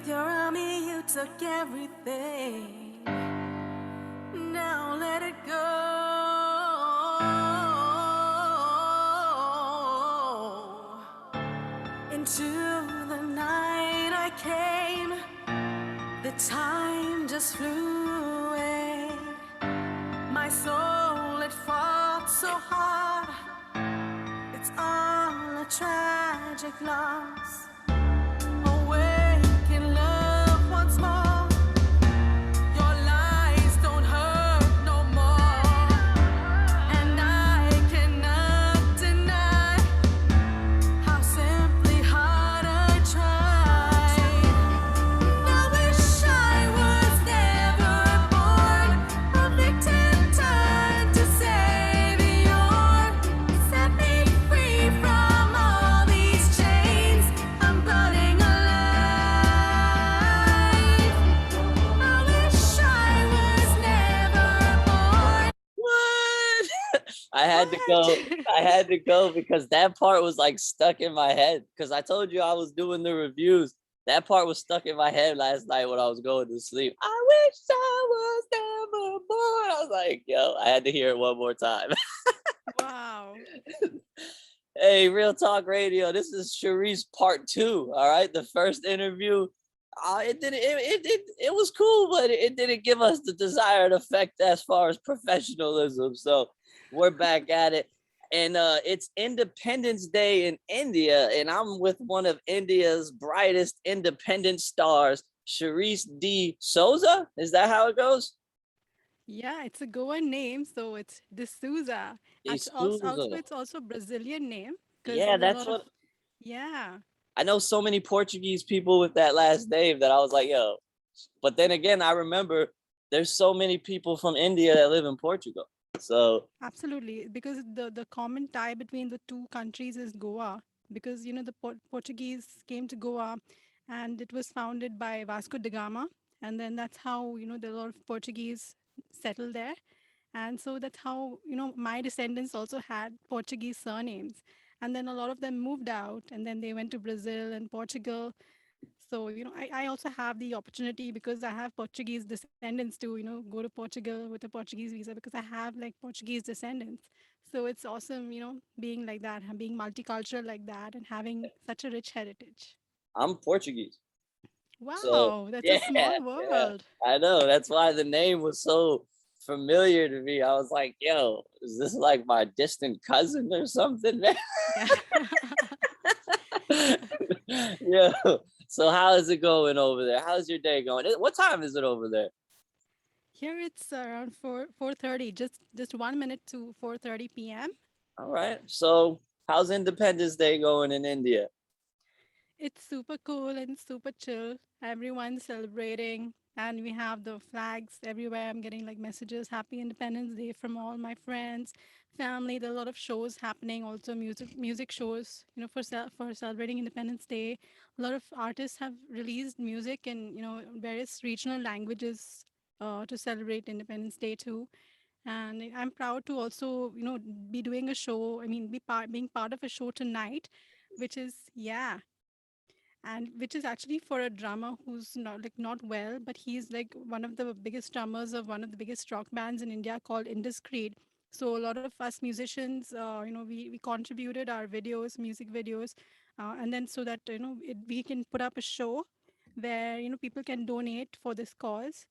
With your army, you took everything. Now let it go. Into the night I came. The time just flew away. My soul, it fought so hard. It's all a tragic loss. Awake in love once more. Your lies don't hurt no more. And I cannot deny how simply hard I tried. I wish I was never born a victim turned to savior. Set me free from all these chains I'm burning alive. I wish I was never born. What? I had to go. I had to go because that part was like stuck in my head. Because I told you I was doing the reviews. That part was stuck in my head last night when I was going to sleep. I wish I was never born. I was like, yo, I had to hear it one more time. Wow. Hey, Real Talk Radio. This is Sherise part 2. All right, the first interview. It didn't. It was cool, but it didn't give us the desired effect as far as professionalism. So we're back at it, and it's Independence Day in India, and I'm with one of India's brightest independent stars, Sherise D. Souza. Is that how it goes? Yeah, it's a Goan name, so it's D'Souza. D. Also, Souza. it's also Brazilian name because Yeah, there's a that's lot of what yeah. I know. So many Portuguese people with that last name that I was like, yo. But then again, I remember there's so many people from India that live in Portugal. So Absolutely, because the common tie between the two countries is Goa, because the Portuguese came to Goa, and it was founded by Vasco da Gama, and then that's how there are a lot of Portuguese settled there, and so that's how my descendants also had Portuguese surnames, and then a lot of them moved out, and then they went to Brazil and Portugal. So, I also have the opportunity because I have Portuguese descendants to, go to Portugal with a Portuguese visa because I have like Portuguese descendants. So it's awesome, being like that, being multicultural like that, and having such a rich heritage. I'm Portuguese. So Wow, that's a yeah, small yeah, world. I know. That's why the name was so familiar to me. I was like, yo, is this like my distant cousin or something, man? Yeah. Yeah. So how is it going over there? How's your day going? What time is it over there? Here it's around 4:30, just 1 minute to 4:30 p.m. All right. So how's Independence Day going in India? It's super cool and super chill. Everyone's celebrating, and we have the flags everywhere. I'm getting like messages, Happy Independence Day from all my friends, family. There are a lot of shows happening, also music shows, for celebrating Independence Day. A lot of artists have released music in, various regional languages to celebrate Independence Day too. And I'm proud to also, be doing a show. I mean, being part of a show tonight, which is yeah, and which is actually for a drummer who's not well, but he's like one of the biggest drummers of one of the biggest rock bands in India called Indus Creed. So a lot of us musicians, we contributed our videos, music videos, and then so that we can put up a show where people can donate for this cause.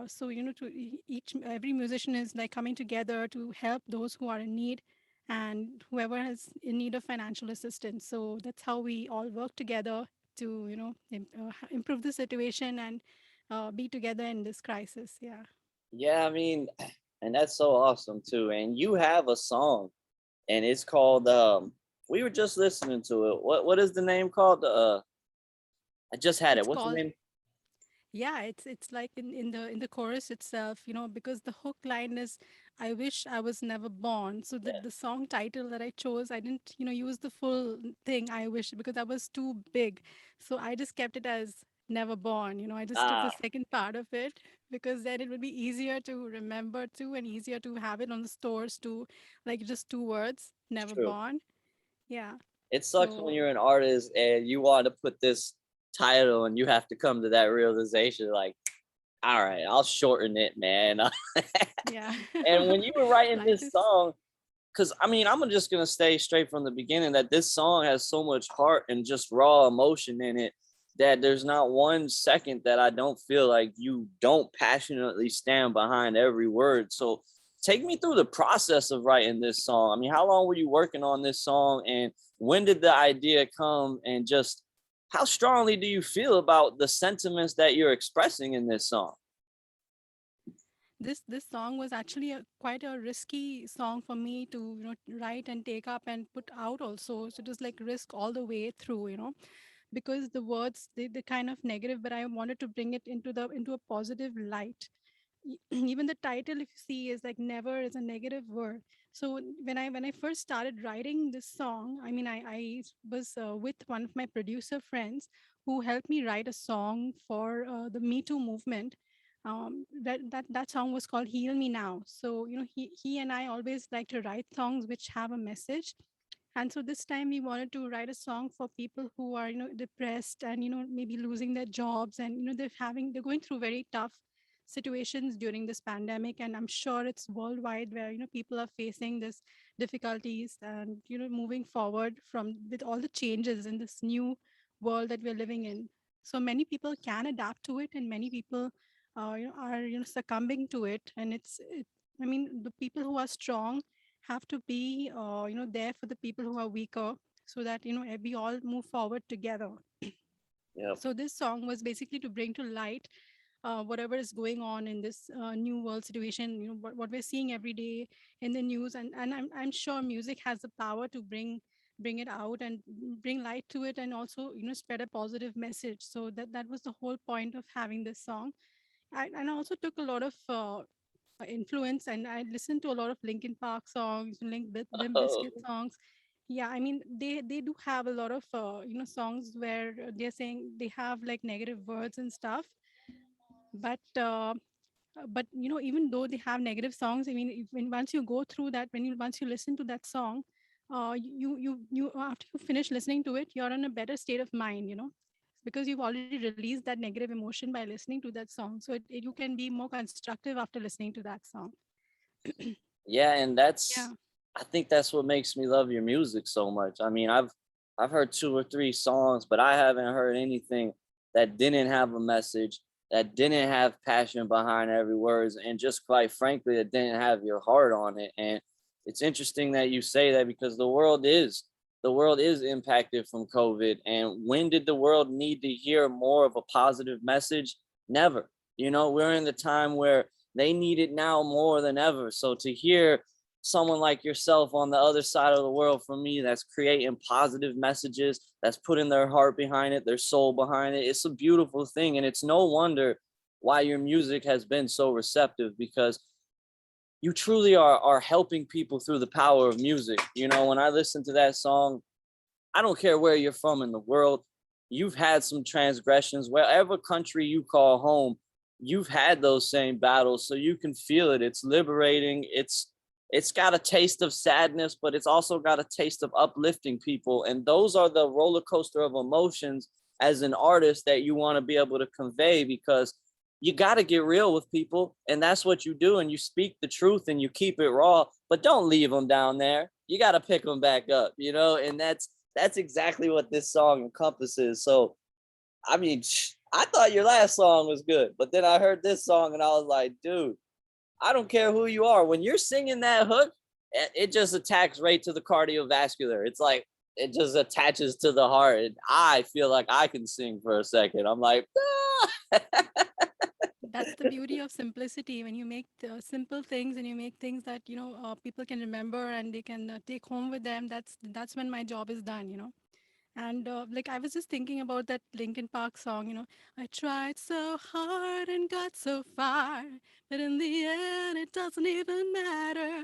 So to each every musician is like coming together to help those who are in need and whoever is in need of financial assistance. So that's how we all work together to improve the situation and be together in this crisis. Yeah. Yeah, I mean, and that's so awesome too. And you have a song, and it's called we were just listening to it. What is the name called? I just had it. It's What's the called name? yeah, it's like in the chorus itself, because the hook line is I wish I was never born. So the song title that I chose, I didn't use the full thing I wish because that was too big. So I just kept it as never born. I just took the Ah, second part of it because then it would be easier to remember too and easier to have it on the stores too, like just two words, never true. born. Yeah. It sucks when So you're an artist and you want to put this title and you have to come to that realization like, all right, I'll shorten it, man. Yeah. And when you were writing Life this is song, because I mean, I'm just gonna stay straight from the beginning that this song has so much heart and just raw emotion in it that there's not 1 second that I don't feel like you don't passionately stand behind every word. So take me through the process of writing this song. I mean, how long were you working on this song, and when did the idea come, and just how strongly do you feel about the sentiments that you're expressing in this song? this song was actually quite a risky song for me to write and take up and put out also. So it was like risk all the way through, because the words they kind of negative, but I wanted to bring it into a positive light. Even the title, if you see, is like never is a negative word. So when I first started writing this song, I mean, I was with one of my producer friends who helped me write a song for the Me Too movement. That song was called Heal Me Now. So he and I always like to write songs which have a message. And so this time we wanted to write a song for people who are depressed and maybe losing their jobs, and they're going through very tough situations during this pandemic. And I'm sure it's worldwide where people are facing this difficulties, and moving forward from with all the changes in this new world that we're living in. So many people can adapt to it, and many people are succumbing to it. And I mean, the people who are strong have to be there for the people who are weaker, so that we all move forward together. Yep. So this song was basically to bring to light whatever is going on in this new world situation, what we're seeing every day in the news. And I'm sure music has the power to bring it out and bring light to it, and also spread a positive message. So that was the whole point of having this song. And I also took a lot of influence, and I listened to a lot of Linkin Park songs, Limp Bizkit Oh, songs. Yeah, I mean, they do have a lot of songs where they're saying they have like negative words and stuff. But even though they have negative songs, I mean, once you go through that, once you listen to that song, you after you finish listening to it, you're in a better state of mind, because you've already released that negative emotion by listening to that song. So you can be more constructive after listening to that song. yeah, and Yeah. I think that's what makes me love your music so much. I mean, I've heard 2 or 3 songs, but I haven't heard anything that didn't have a message, that didn't have passion behind every words, and just quite frankly, that didn't have your heart on it. And it's interesting that you say that because the world is impacted from COVID. And when did the world need to hear more of a positive message? Never. We're in the time where they need it now more than ever. So to hear someone like yourself on the other side of the world from me that's creating positive messages, that's putting their heart behind it, their soul behind it, it's a beautiful thing. And it's no wonder why your music has been so receptive, because you truly are helping people through the power of music. When I listen to that song, I don't care where you're from in the world. You've had some transgressions, wherever country you call home, you've had those same battles. So you can feel it. It's liberating. It's got a taste of sadness, but it's also got a taste of uplifting people. And those are the roller coaster of emotions as an artist that you want to be able to convey, because you got to get real with people, and that's what you do. And you speak the truth and you keep it raw, but don't leave them down there. You got to pick them back up, and that's exactly what this song encompasses. So, I mean, I thought your last song was good, but then I heard this song and I was like, dude, I don't care who you are. When you're singing that hook, it just attacks right to the cardiovascular. It's like it just attaches to the heart. And I feel like I can sing for a second. I'm like, ah! That's the beauty of simplicity. When you make simple things and you make things that people can remember and they can take home with them, that's when my job is done. And like I was just thinking about that Linkin Park song, I tried so hard and got so far, but in the end it doesn't even matter.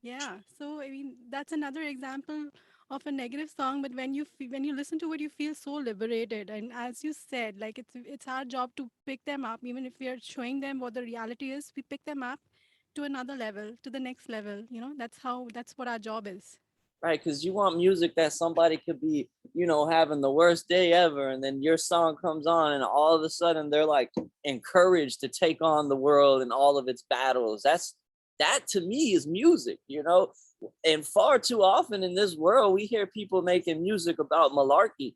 Yeah. So I mean, that's another example of a negative song, but when you listen to it, you feel so liberated. And as you said, like it's our job to pick them up, even if we are showing them what the reality is. We pick them up to another level, to the next level. That's what our job is. right? Because you want music that somebody could be, having the worst day ever, and then your song comes on, and all of a sudden they're like encouraged to take on the world and all of its battles. That to me is music. And far too often in this world, we hear people making music about malarkey,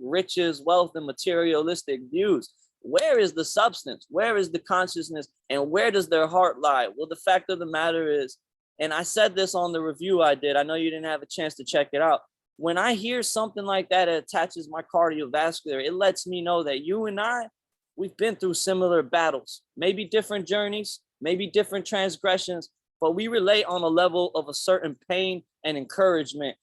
riches, wealth, and materialistic views. Where is the substance? Where is the consciousness? And where does their heart lie? Well, the fact of the matter is, and I said this on the review I did, I know you didn't have a chance to check it out. When I hear something like that, it attaches my cardiovascular. It lets me know that you and we've been through similar battles, maybe different journeys, maybe different transgressions, but we relate on a level of a certain pain and encouragement.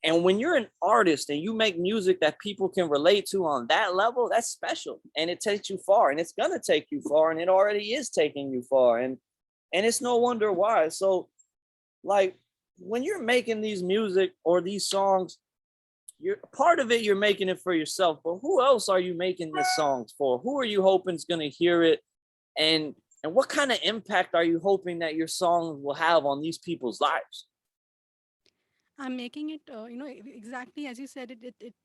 And when you're an artist and you make music that people can relate to on that level, that's special. And it takes you far, and it's gonna take you far, and it already is taking you far. And it's no wonder why. So, like, when you're making these music or these songs, you're part of it, you're making it for yourself, but who else are you making these songs for? Who are you hoping is going to hear it? And what kind of impact are you hoping that your songs will have on these people's lives? I'm making it, exactly as you said,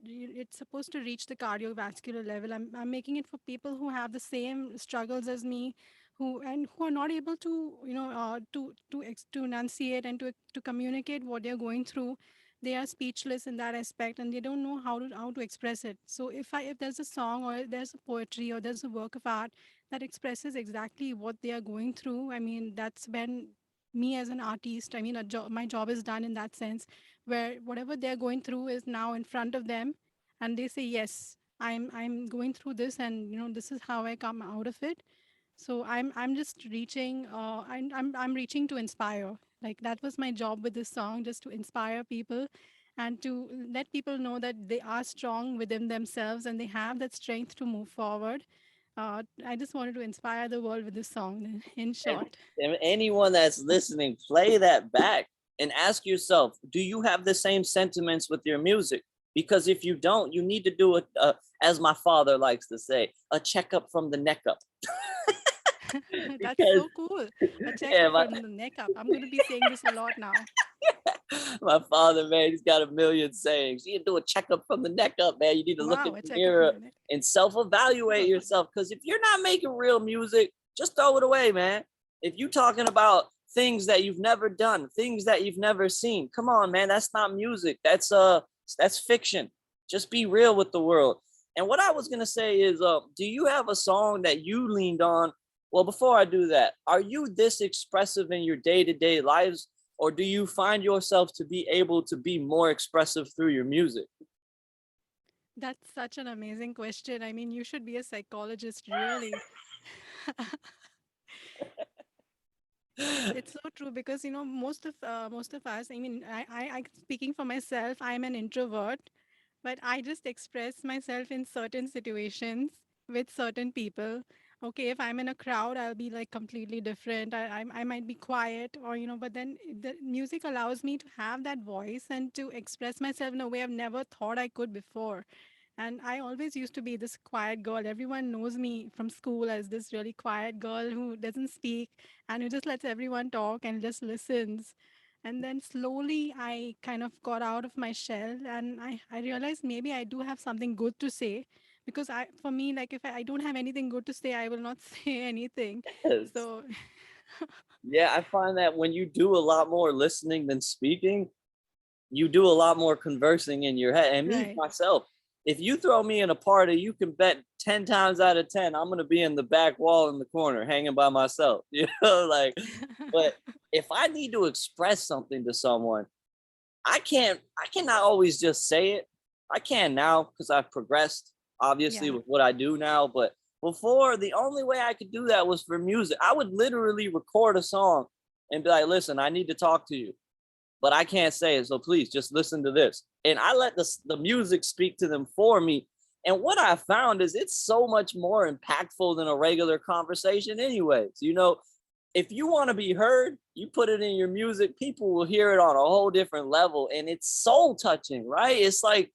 it's supposed to reach the cardiovascular level. I'm making it for people who have the same struggles as me, who are not able to, to enunciate and to communicate what they're going through. They are speechless in that aspect, and they don't know how to express it. So if there's a song, or there's a poetry, or there's a work of art that expresses exactly what they are going through, I mean, that's when me as an artist, I mean, my job is done in that sense, where whatever they're going through is now in front of them, and they say, yes, I'm going through this, and this is how I come out of it. So I'm just reaching, I'm reaching to inspire. Like, that was my job with this song, just to inspire people and to let people know that they are strong within themselves and they have that strength to move forward. I just wanted to inspire the world with this song, in And, short. and anyone that's listening, play that back and ask yourself, do you have the same sentiments with your music? Because if you don't, you need to do it, as my father likes to say, a checkup from the neck up. That's Because so cool. A yeah, checkup from the neck up. I'm going to be saying this a lot now. my father, man, he's got a million sayings. You need to do a checkup from the neck up, man. You need to look in Wow, a the checkup from mirror the neck. and self-evaluate yourself. Because if you're not making real music, just throw it away, man. If you talking about things that you've never done, things that you've never seen, come on, man. That's not music. That's fiction. Just be real with the world. And what I was gonna say is, do you have a song that you leaned on? Well, before I do that, are you this expressive in your day-to-day lives, or do you find yourself to be able to be more expressive through your music? That's such an amazing question. I mean, you should be a psychologist, really. It's so true because most of us. I mean, I speaking for myself, I'm an introvert, but I just express myself in certain situations with certain people. Okay, if I'm in a crowd, I'll be like completely different. I might be quiet, or but then the music allows me to have that voice and to express myself in a way I've never thought I could before. And I always used to be this quiet girl. Everyone knows me from school as this really quiet girl who doesn't speak and who just lets everyone talk and just listens. And then slowly I kind of got out of my shell, and I realized maybe I do have something good to say, because for me, like, if I don't have anything good to say, I will not say anything. Yes. So Yeah, I find that when you do a lot more listening than speaking, you do a lot more conversing in your head. And me, right. myself, if you throw me in a party, you can bet 10 times out of 10, I'm going to be in the back wall in the corner hanging by myself, like, but if I need to express something to someone, I cannot always just say it. I can now because I've progressed, obviously, Yeah. with what I do now. But before, the only way I could do that was for music. I would literally record a song and be like, listen, I need to talk to you, but I can't say it. So please just listen to this. And I let the music speak to them for me. And what I found is it's so much more impactful than a regular conversation, anyways. If you want to be heard, you put it in your music, people will hear it on a whole different level. And it's soul touching, right? It's like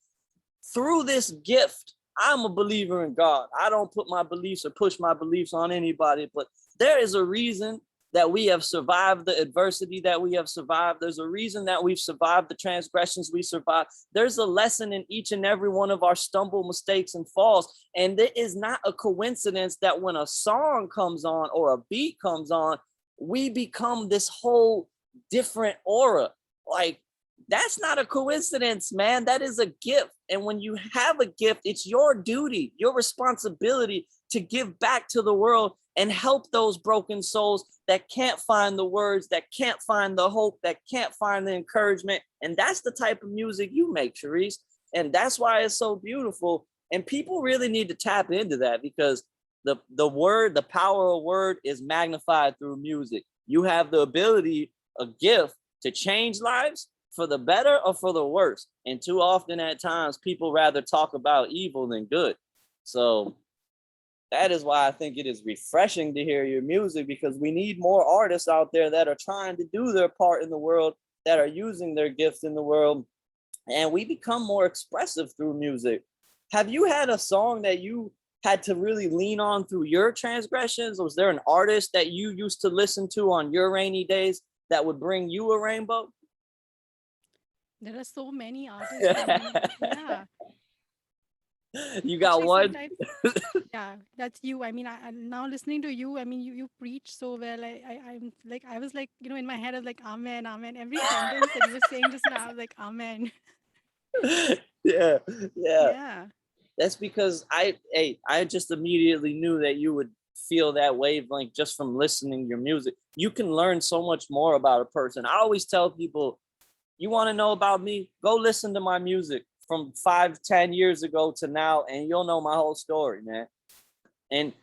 through this gift, I'm a believer in God. I don't put my beliefs or push my beliefs on anybody, but there is a reason that we have survived the adversity that we have survived. There's a reason that we've survived the transgressions we survived. There's a lesson in each and every one of our stumble, mistakes, and falls. And it is not a coincidence that when a song comes on or a beat comes on, we become this whole different aura. Like, that's not a coincidence, man. That is a gift. And when you have a gift, it's your duty, your responsibility to give back to the world and help those broken souls that can't find the words, that can't find the hope, that can't find the encouragement. And that's the type of music you make, Sherise. And that's why it's so beautiful. And people really need to tap into that, because the word, the power of word is magnified through music. You have the ability, a gift to change lives for the better or for the worse. And too often at times, people rather talk about evil than good. So that is why I think it is refreshing to hear your music, because we need more artists out there that are trying to do their part in the world, that are using their gifts in the world, and we become more expressive through music. Have you had a song that you had to really lean on through your transgressions? Was there an artist that you used to listen to on your rainy days that would bring you a rainbow? There are so many artists. I mean, yeah. You got Actually, one? sometimes, yeah, that's you. I mean, now listening to you, I mean, you preach so well. I'm like, I was like, in my head, I was like, Amen, Amen. Every sentence that you were saying just now, I was like, Amen. Yeah, yeah. Yeah. That's because I just immediately knew that you would feel that wavelength just from listening to your music. You can learn so much more about a person. I always tell people, you want to know about me? Go listen to my music from 5, 10 years ago to now, and you'll know my whole story, man. And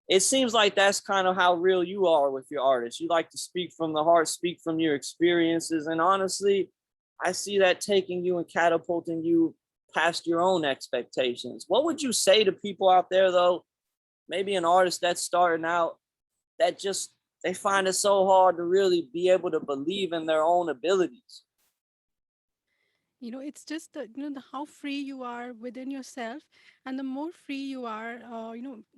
it seems like that's kind of how real you are with your artists. You like to speak from the heart, speak from your experiences. And honestly, I see that taking you and catapulting you past your own expectations. What would you say to people out there, though? Maybe an artist that's starting out, that just they find it so hard to really be able to believe in their own abilities. It's just how free you are within yourself, and the more free you are,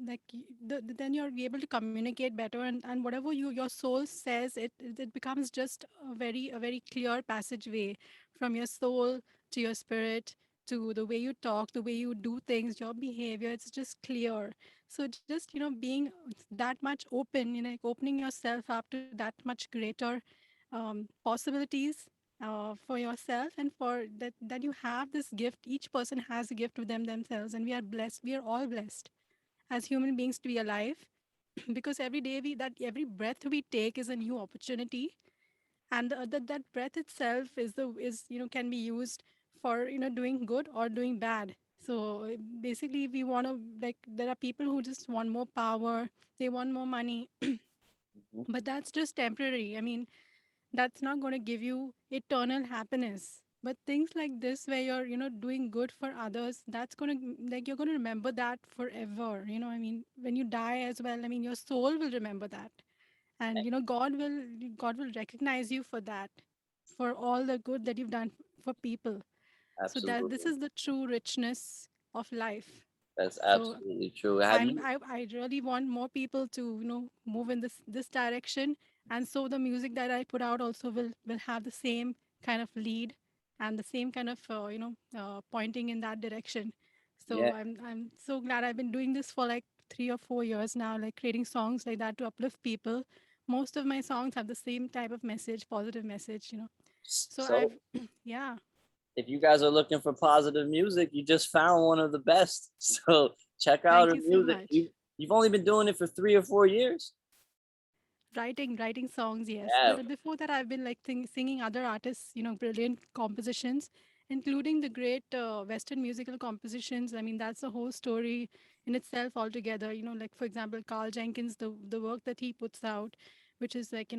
like then you're able to communicate better, and whatever your soul says, it becomes just a very clear passageway from your soul to your spirit, to the way you talk, the way you do things, your behavior. It's just clear. So just being that much open, like opening yourself up to that much greater possibilities for yourself, and for that you have this gift. Each person has a gift with themselves, and we are blessed, we are all blessed as human beings to be alive. Because every day every breath we take is a new opportunity, and that breath itself is can be used for doing good or doing bad. So basically, we want to, like, there are people who just want more power, they want more money, Mhm. but that's just temporary. I mean, that's not going to give you eternal happiness. But things like this, where you're doing good for others, that's going to, like, you're going to remember that forever. I mean, when you die as well, I mean, your soul will remember that. And god will recognize you for that, for all the good that you've done for people. So that this Absolutely. is the true richness of life. That's So absolutely true. Have you? I really want more people to move in this direction, and so the music that I put out also will have the same kind of lead, and the same kind of pointing in that direction. So Yeah, I'm so glad I've been doing this for like 3 or 4 years now, like creating songs like that to uplift people. Most of my songs have the same type of message, positive message. So so I've yeah. if you guys are looking for positive music, you just found one of the best. So check out Thank her you so music. much. You've only been doing it for 3 or 4 years. Writing songs, yes. Yeah. But before that, I've been like singing other artists, brilliant compositions, including the great Western musical compositions. I mean, that's a whole story in itself altogether. Like, for example, Carl Jenkins, the work that he puts out, which is like,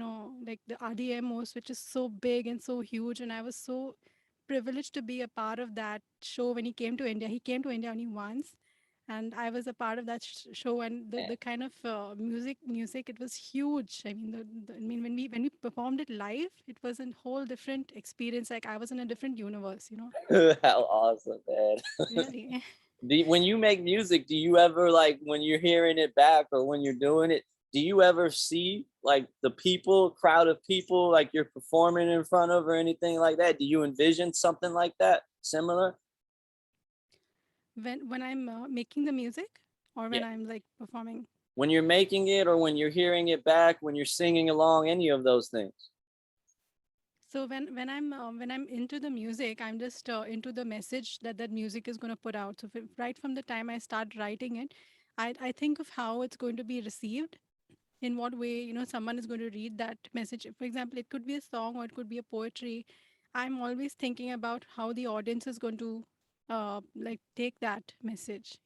like the RDMOs, which is so big and so huge. And I was so privileged to be a part of that show when he came to India. He came to India only once, and I was a part of that show. And the kind of music, it was huge. I mean, I mean, when we performed it live, it was a whole different experience. Like, I was in a different universe. How awesome, man. Really. When you make music, do you ever, like, when you're hearing it back or when you're doing it, do you ever see like the people, crowd of people like you're performing in front of or anything like that? Do you envision something like that similar? When I'm making the music, or when Yeah. I'm like performing. When you're making it or when you're hearing it back, when you're singing along, any of those things. So when I'm into the music, I'm just into the message that that music is going to put out. So right from the time I start writing it, I think of how it's going to be received, in what way, someone is going to read that message. For example, it could be a song or it could be a poetry. I'm always thinking about how the audience is going to like take that message.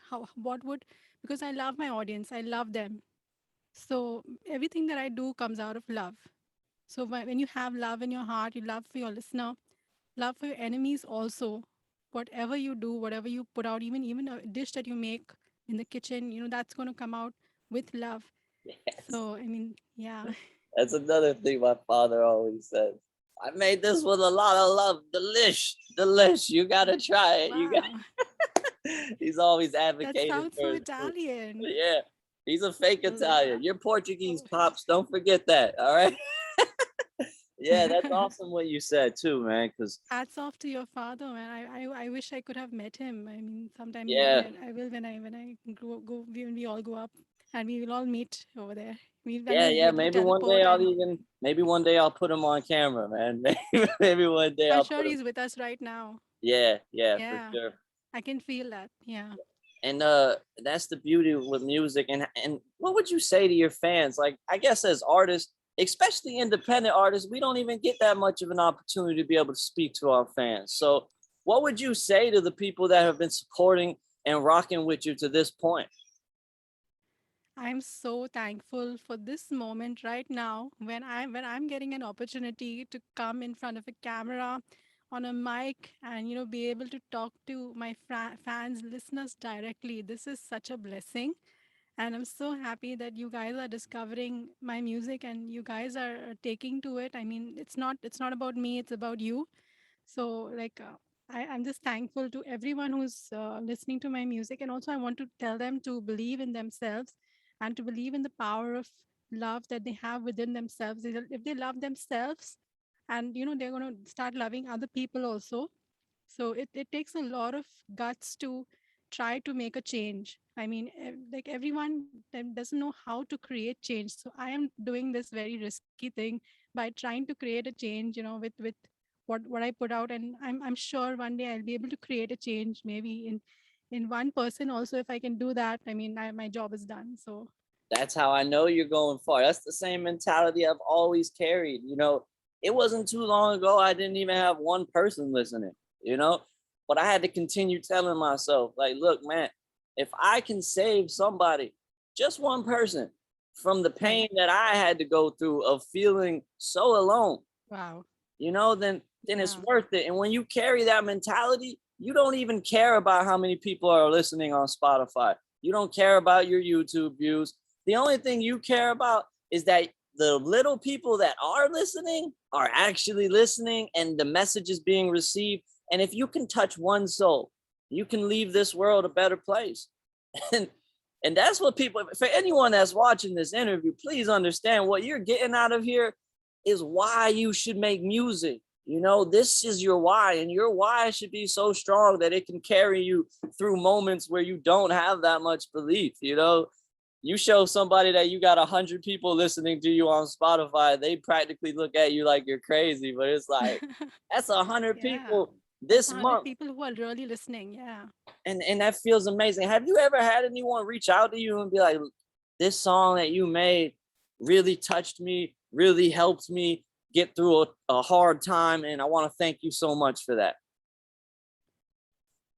How what would, because I love my audience, I love them. So everything that I do comes out of love. So when you have love in your heart, you love for your listener, love for your enemies also. Whatever you do, whatever you put out, even a dish that you make in the kitchen, that's going to come out with love. Yes. So I mean, yeah. That's another thing my father always says. I made this with a lot of love. Delish, delish. You gotta try it. You got. Wow, He's always that advocating sounds for so his food. But Italian. yeah, he's a fake Yeah. Italian. You're Portuguese, Oh. pops. Don't forget that. All right. Yeah, that's awesome what you said too, man. Cause Hats off to your father, man. I wish I could have met him. I mean, sometime maybe yeah, I will when I go when we all go up, and we will all meet over there. I yeah, may be yeah. able to teleport, and Maybe one day I'll put him on camera, man. Maybe one day I'm I'll sure put him. he's with us right now. Yeah, yeah, for Yeah, sure. I can feel that. Yeah. And that's the beauty with music. And what would you say to your fans? Like, I guess as artists, especially independent artists, we don't even get that much of an opportunity to be able to speak to our fans. So what would you say to the people that have been supporting and rocking with you to this point? I'm so thankful for this moment right now, when I'm getting an opportunity to come in front of a camera, on a mic, and be able to talk to my fans, listeners directly. This is such a blessing, and I'm so happy that you guys are discovering my music and you guys are taking to it. I mean, it's not about me, it's about you. So, like, I'm just thankful to everyone who's listening to my music. And also, I want to tell them to believe in themselves and to believe in the power of love that they have within themselves. If they love themselves, and they're going to start loving other people also. So it takes a lot of guts to try to make a change. I mean, like, everyone doesn't know how to create change. So I am doing this very risky thing by trying to create a change, with what I put out. And I'm sure one day I'll be able to create a change, maybe in one person also. If I can do that, I mean, my job is done. So That's how I know you're going far. That's the same mentality I've always carried. It wasn't too long ago, I didn't even have one person listening, you know, but I had to continue telling myself, like, look, man, if I can save somebody, just one person, from the right. pain that I had to go through of feeling so alone, Wow. then it's Yeah. worth it. And when you carry that mentality, you don't even care about how many people are listening on Spotify. You don't care about your YouTube views. The only thing you care about is that the little people that are listening are actually listening and the message is being received. And if you can touch one soul, you can leave this world a better place. And and that's what people, for anyone that's watching this interview, please understand what you're getting out of here is why you should make music. This is your why, and your why should be so strong that it can carry you through moments where you don't have that much belief. You show somebody that you got 100 people listening to you on Spotify, they practically look at you like you're crazy. But it's like, that's 100 Yeah. people That's this 100 month, people who are really listening. Yeah. and that feels amazing. Have you ever had anyone reach out to you and be like, this song that you made really touched me, really helped me get through a hard time, and I want to thank you so much for that?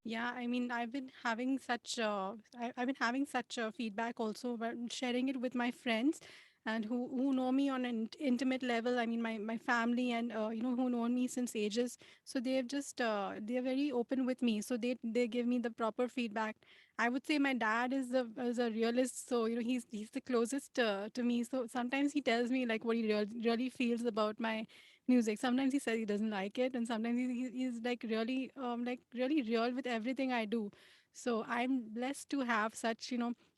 Yeah, I mean, I've been having such feedback also, when sharing it with my friends, and who know me on an intimate level. I mean, my family, and who know me since ages. So they're very open with me. So they give me the proper feedback. I would say my dad is a realist. So he's the closest to me. So sometimes he tells me like what he really feels about my music. Sometimes he says he doesn't like it, and sometimes he's like really real with everything I do. So I'm blessed to have such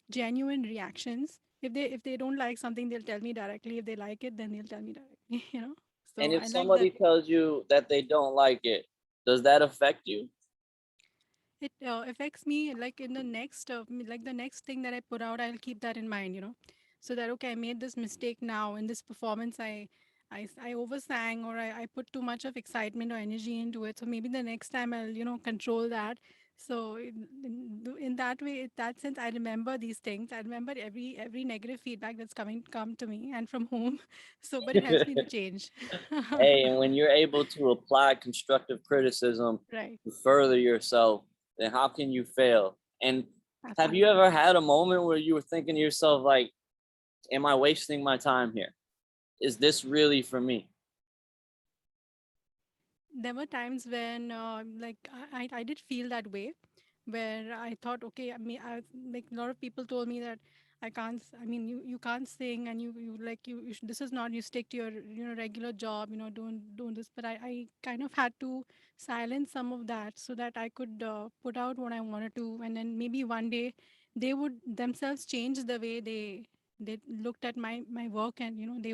genuine reactions. if they don't like something, they'll tell me directly. If they like it, then they'll tell me directly. So And if I like that. somebody tells you that they don't like it, does that affect you? It affects me like in the next like the next thing that I put out, I'll keep that in mind, so that okay, I made this mistake now in this performance. I oversang, or I put too much of excitement or energy into it, so maybe the next time I'll control that. So in that way, in that sense, I remember these things. I remember every negative feedback that's come to me and from whom. So but it helps me to change. Hey, and when you're able to apply constructive criticism Right. to further yourself, then how can you fail? And have you Absolutely. ever had a moment where you were thinking to yourself, like, am I wasting my time here? Is this really for me? There were times when like I did feel that way, where I thought, okay, I mean, like a lot of people told me that I can't I mean, you can't sing, and you like you should, this is not, you stick to your regular job, don't this. But I kind of had to silence some of that so that I could put out what I wanted to, and then maybe one day they would themselves change the way they looked at my work, and they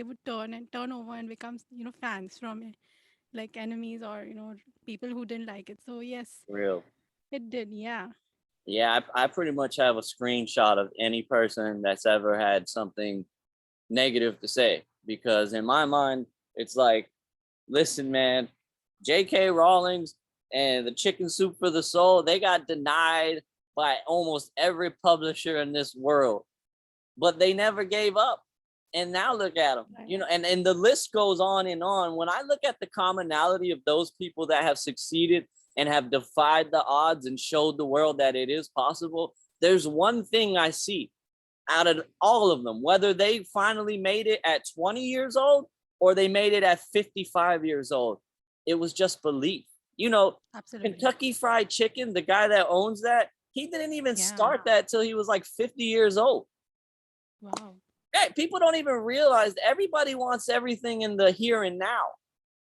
would turn over and become fans from it, like enemies, or people who didn't like it. So yes, Real. it did. Yeah. Yeah, I pretty much have a screenshot of any person that's ever had something negative to say, because in my mind, it's like, listen, man, J.K. Rowling's and the Chicken Soup for the Soul, they got denied by almost every publisher in this world, but they never gave up. And now look at them, Right. and the list goes on and on. When I look at the commonality of those people that have succeeded and have defied the odds and showed the world that it is possible, there's one thing I see out of all of them, whether they finally made it at 20 years old or they made it at 55 years old. It was just belief. You know, Absolutely. Kentucky Fried Chicken, the guy that owns that, he didn't even Yeah. start that till he was like 50 years old. Wow. Hey, people don't even realize that everybody wants everything in the here and now.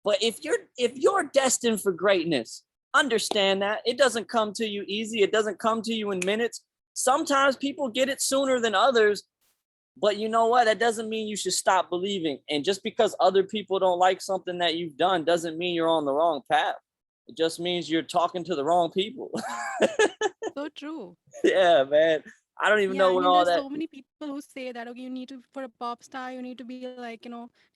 But if you're destined for greatness, understand that it doesn't come to you easy. It doesn't come to you in minutes. Sometimes people get it sooner than others, but you know what? That doesn't mean you should stop believing. And just because other people don't like something that you've done doesn't mean you're on the wrong path. It just means you're talking to the wrong people. So true. Yeah, man. I don't even Yeah, know I what mean, all there's that. so many people who say that, okay, you need to, for a pop star, you need to be like,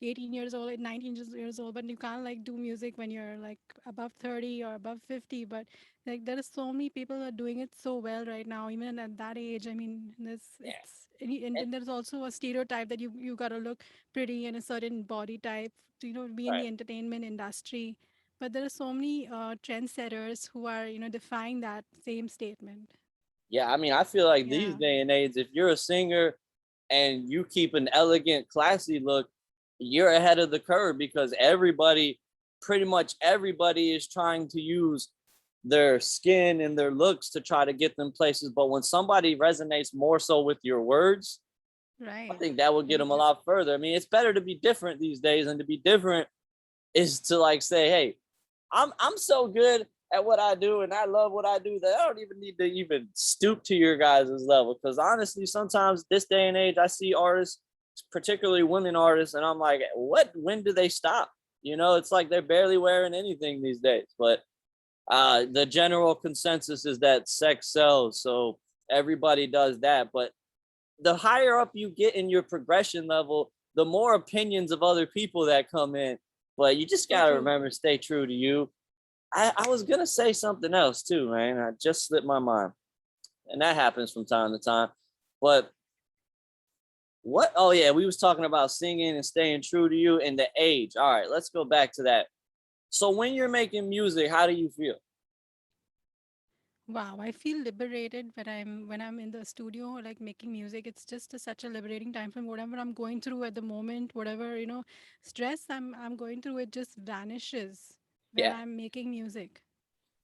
18 years old, 19 years old, but you can't like do music when you're like above 30 or above 50. But like there are so many people who are doing it so well right now, even at that age. I mean, Yeah. and then there's also a stereotype that you got to look pretty in a certain body type to, be in Right. the entertainment industry. But there are so many trendsetters who are, defying that same statement. Yeah, I mean, I feel like these Yeah. day and age, if you're a singer and you keep an elegant, classy look, you're ahead of the curve, because pretty much everybody is trying to use their skin and their looks to try to get them places. But when somebody resonates more so with your words, I Right. think that will get Very them a true. lot further. I mean, it's better to be different these days, and to be different is to like say, hey, I'm so good at what I do and I love what I do that I don't even need to even stoop to your guys' level. Because honestly, sometimes this day and age, I see artists, particularly women artists, and I'm like, what? When do they stop? It's like they're barely wearing anything these days. But the general consensus is that sex sells, so everybody does that. But the higher up you get in your progression level, the more opinions of other people that come in. But you just So gotta true. remember, stay true to you. I was gonna say something else too, man. I just slipped my mind, and that happens from time to time. But what? Oh yeah, we was talking about singing and staying true to you and the age. All right, let's go back to that. So when you're making music, how do you feel? Wow, I feel liberated when I'm in the studio, like making music. It's just such a liberating time from whatever I'm going through at the moment, whatever stress I'm going through. It just vanishes when Yeah. I'm making music.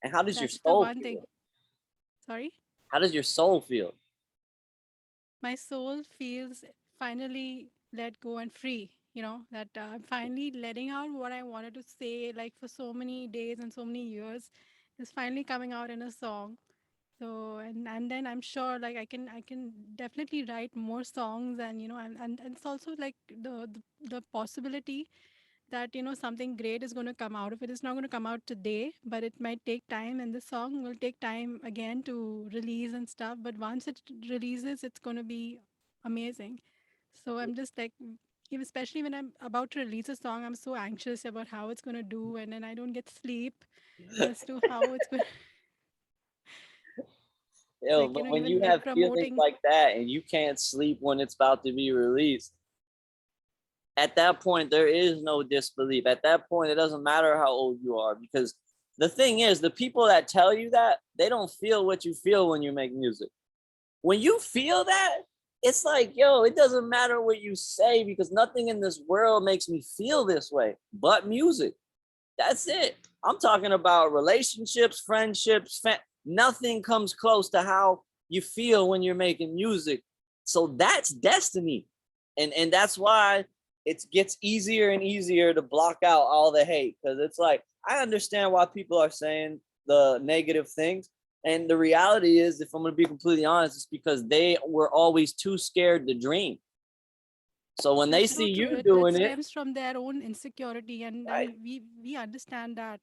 And how does your That's the soul one thing. feel? Sorry, How does your soul feel? my soul feels finally let go and free. That I'm finally letting out what I wanted to say, like for so many days and so many years, is finally coming out in a song. So and then I'm sure like I can definitely write more songs, and and it's also like the possibility that something great is going to come out of it. It's not going to come out today, but it might take time, and the song will take time again to release and stuff, but once it releases, it's going to be amazing. So I'm just like, especially when I'm about to release a song, I'm so anxious about how it's going to do, and then I don't get sleep as to how it's going to, Yo, like, but when even you like have feelings promoting. like that and you can't sleep when it's about to be released, at that point there is no disbelief. At that point, it doesn't matter how old you are, because the thing is, the people that tell you that, they don't feel what you feel when you make music. When you feel that, it's like, yo, it doesn't matter what you say, because nothing in this world makes me feel this way but music. That's it. I'm talking about relationships, friendships, nothing comes close to how you feel when you're making music. So that's destiny. And that's why it gets easier and easier to block out all the hate, because it's like, I understand why people are saying the negative things. And the reality is, if I'm going to be completely honest, it's because they were always too scared to dream. So when they That's see so true. you It doing it, stems from their own insecurity, right? and we understand that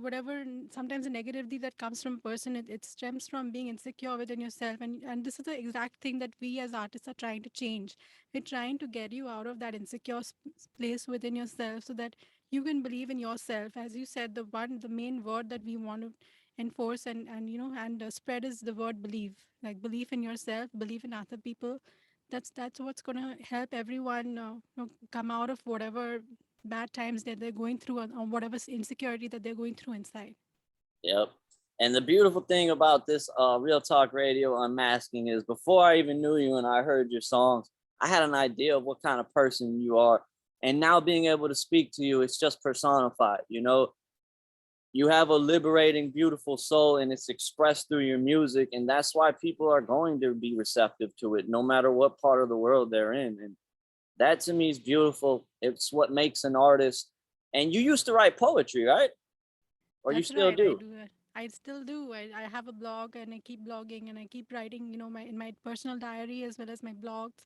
whatever sometimes the negativity that comes from a person, it stems from being insecure within yourself, and this is the exact thing that we as artists are trying to change. We're trying to get you out of that insecure place within yourself, so that you can believe in yourself. As you said, the main word that we want to enforce and spread is the word believe. Like, believe in yourself, believe in other people. That's what's going to help everyone come out of whatever bad times that they're going through, or whatever insecurity that they're going through inside. Yep. And the beautiful thing about this Real Talk Radio Unmasking is, before I even knew you and I heard your songs, I had an idea of what kind of person you are. And now being able to speak to you, it's just personified. You know, you have a liberating, beautiful soul, and it's expressed through your music. And that's why people are going to be receptive to it, no matter what part of the world they're in. And that to me is beautiful. It's what makes an artist. And you used to write poetry, right? Or you That's still right. I do? do it. I still do. I have a blog, and I keep blogging, and I keep writing, my in my personal diary as well as my blogs,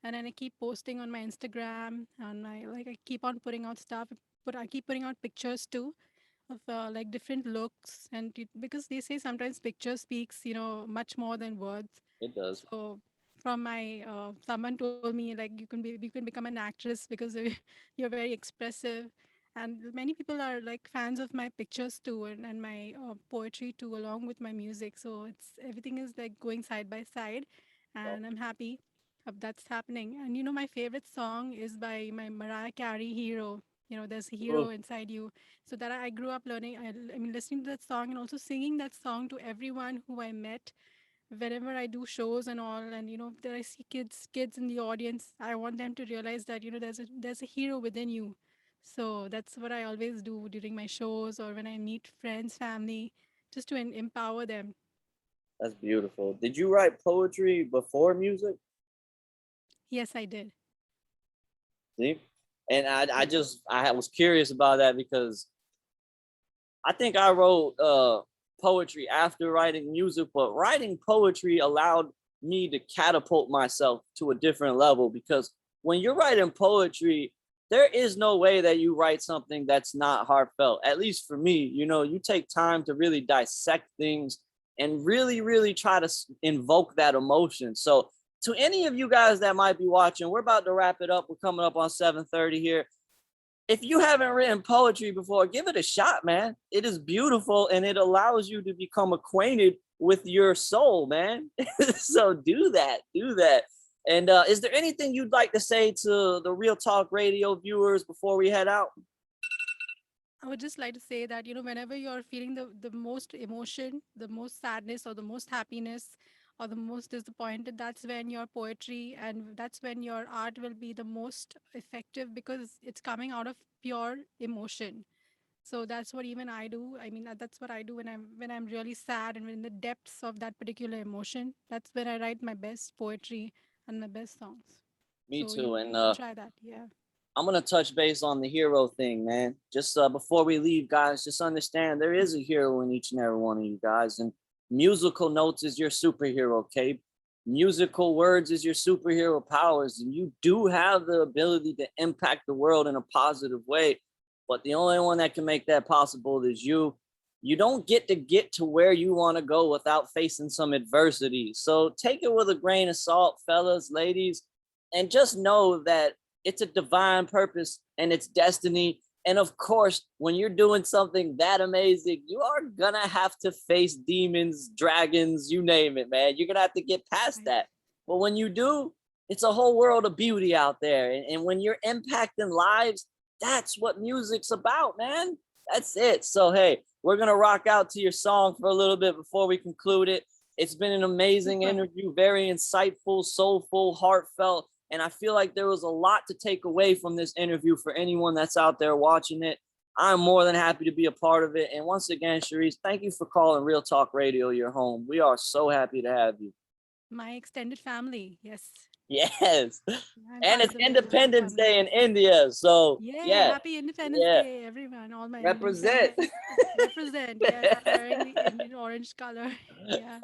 and then I keep posting on my Instagram, and I keep on putting out stuff. But I keep putting out pictures too of like different looks, and because they say sometimes picture speaks, much more than words. It does. So from my someone told me, like, you can become an actress because you're very expressive, and many people are like fans of my pictures too, and my poetry too, along with my music. So it's everything is like going side by side, and I'm happy of that's happening. And my favorite song is by my Mariah Carey, Hero. There's a hero Ooh, inside you. So that I grew up learning, I mean, listening to that song, and also singing that song to everyone who I met whenever I do shows and all. And if I see kids in the audience, I want them to realize that there's a hero within you. So that's what I always do during my shows, or when I meet friends, family, just to empower them. that's beautiful. Did you write poetry before music? Yes, I did. See? And I was curious about that, because I think I wrote poetry after writing music, but writing poetry allowed me to catapult myself to a different level, because when you're writing poetry, there is no way that you write something that's not heartfelt. At least for me, you take time to really dissect things and really, really try to invoke that emotion. So, to any of you guys that might be watching, we're about to wrap it up. We're coming up on 7:30 here. If you haven't written poetry before, give it a shot, man. It is beautiful, and it allows you to become acquainted with your soul, man. So do that, do that. And is there anything you'd like to say to the Real Talk Radio viewers before we head out? I would just like to say that, whenever you're feeling the most emotion, the most sadness, or the most happiness, or the most disappointed, that's when your poetry and that's when your art will be the most effective, because it's coming out of pure emotion. So that's what even I do. I mean, that's what I do when I'm really sad and in the depths of that particular emotion. That's when I write my best poetry and my best songs. Me So too. you And can try that. Yeah. I'm gonna touch base on the hero thing, man. Just before we leave, guys, just understand there is a hero in each and every one of you guys, and Musical notes is your superhero, okay? Musical words is your superhero powers, and you do have the ability to impact the world in a positive way. But the only one that can make that possible is you. You don't get to where you want to go without facing some adversity. So take it with a grain of salt, fellas, ladies, and just know that it's a divine purpose and it's destiny. And of course, when you're doing something that amazing, you are gonna have to face demons, dragons, you name it, man. You're gonna have to get past Right. that. But when you do, it's a whole world of beauty out there. And when you're impacting lives, that's what music's about, man. That's it. So, hey, we're gonna rock out to your song for a little bit before we conclude it. It's been an amazing Super. interview, very insightful, soulful, heartfelt. And I feel like there was a lot to take away from this interview for anyone that's out there watching it. I'm more than happy to be a part of it. And once again, Sherise, thank you for calling Real Talk Radio your home. We are so happy to have you. My extended family. Yes. Yes. I'm And part of it's the Real Talk Independence family. Day in India. So, Yay. yeah, Happy Independence yeah, Day, everyone. All my Indian friends represent. represent. Yes. Wearing the Indian orange color. Yeah.